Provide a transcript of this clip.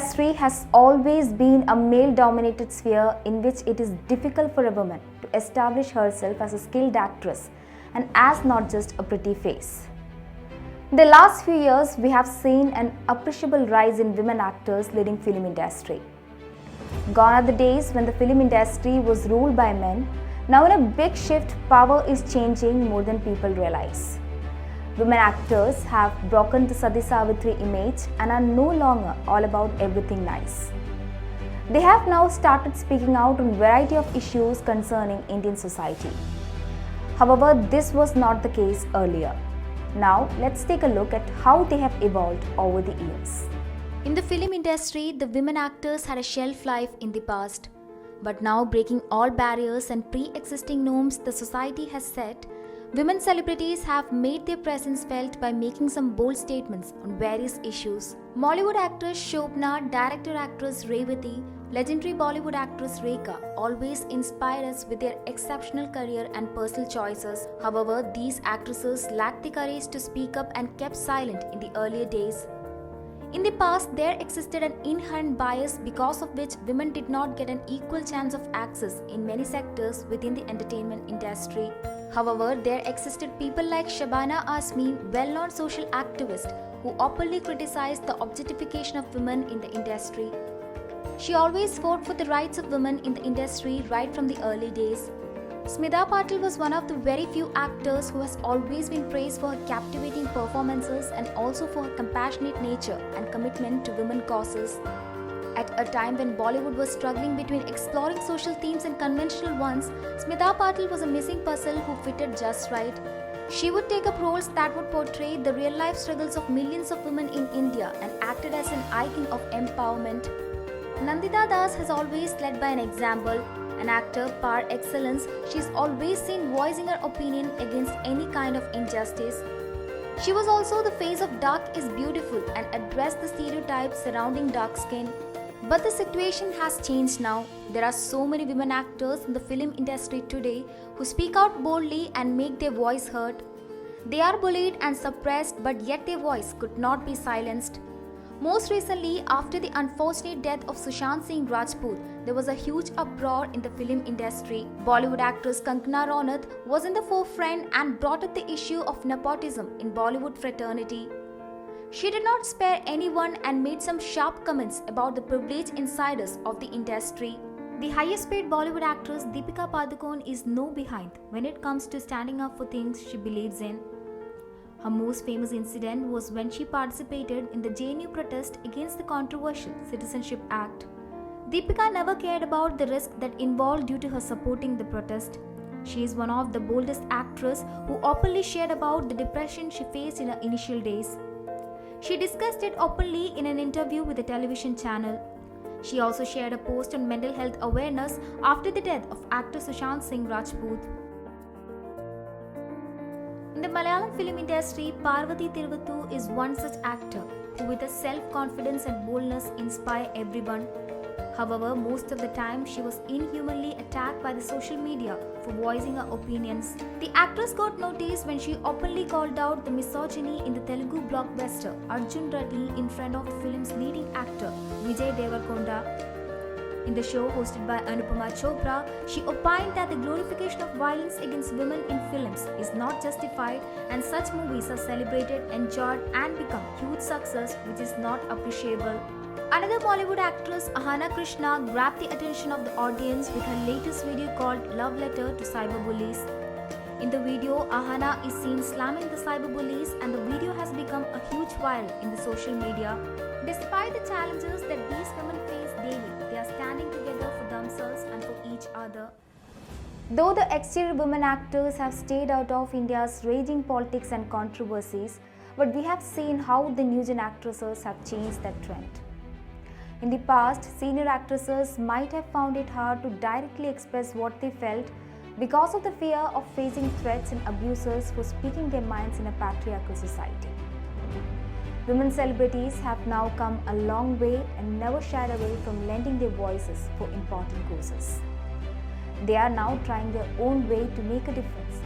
industry has always been a male-dominated sphere in which it is difficult for a woman to establish herself as a skilled actress and as not just a pretty face. In the last few years, we have seen an appreciable rise in women actors leading film industry. Gone are the days when the film industry was ruled by men. Now in a big shift, power is changing more than people realize. Women actors have broken the Sati Savitri image and are no longer all about everything nice. They have now started speaking out on a variety of issues concerning Indian society. However, this was not the case earlier. Now, let's take a look at how they have evolved over the years. In the film industry, the women actors had a shelf life in the past. But now, breaking all barriers and pre-existing norms the society has set, women celebrities have made their presence felt by making some bold statements on various issues. Mollywood actress Shobna, director-actress Revati, legendary Bollywood actress Rekha always inspire us with their exceptional career and personal choices. However, these actresses lacked the courage to speak up and kept silent in the earlier days. In the past, there existed an inherent bias because of which women did not get an equal chance of access in many sectors within the entertainment industry. However, there existed people like Shabana Azmi, well-known social activist, who openly criticized the objectification of women in the industry. She always fought for the rights of women in the industry right from the early days. Smita Patil was one of the very few actors who has always been praised for her captivating performances and also for her compassionate nature and commitment to women causes. At a time when Bollywood was struggling between exploring social themes and conventional ones, Smita Patil was a missing puzzle who fitted just right. She would take up roles that would portray the real-life struggles of millions of women in India and acted as an icon of empowerment. Nandita Das has always led by an example. An actor par excellence, she is always seen voicing her opinion against any kind of injustice. She was also the face of dark is beautiful and addressed the stereotypes surrounding dark skin. But the situation has changed now. There are so many women actors in the film industry today who speak out boldly and make their voice heard. They are bullied and suppressed, but yet their voice could not be silenced. Most recently, after the unfortunate death of Sushant Singh Rajput, there was a huge uproar in the film industry. Bollywood actress Kankana Ranaut was in the forefront and brought up the issue of nepotism in Bollywood fraternity. She did not spare anyone and made some sharp comments about the privileged insiders of the industry. The highest paid Bollywood actress Deepika Padukone is no behind when it comes to standing up for things she believes in. Her most famous incident was when she participated in the JNU protest against the controversial Citizenship Act. Deepika never cared about the risk that involved due to her supporting the protest. She is one of the boldest actresses who openly shared about the depression she faced in her initial days. She discussed it openly in an interview with a television channel. She also shared a post on mental health awareness after the death of actor Sushant Singh Rajput. In the Malayalam film industry, Parvati Thiruvuttur is one such actor who with a self-confidence and boldness inspire everyone. However, most of the time she was inhumanly attacked by the social media for voicing her opinions. The actress got noticed when she openly called out the misogyny in the Telugu blockbuster Arjun Reddy in front of the film's leading actor Vijay Deverakonda. In the show hosted by Anupama Chopra, she opined that the glorification of violence against women in films is not justified and such movies are celebrated, enjoyed and become huge success which is not appreciable. Another Bollywood actress, Ahana Krishna, grabbed the attention of the audience with her latest video called Love Letter to Cyberbullies. In the video, Ahana is seen slamming the cyberbullies and the video has become a huge viral in the social media. Despite the challenges that these women face daily, they are standing together for themselves and for each other. Though the exterior women actors have stayed out of India's raging politics and controversies, but we have seen how the new gen actresses have changed that trend. In the past, senior actresses might have found it hard to directly express what they felt because of the fear of facing threats and abuses for speaking their minds in a patriarchal society. Women celebrities have now come a long way and never shied away from lending their voices for important causes. They are now trying their own way to make a difference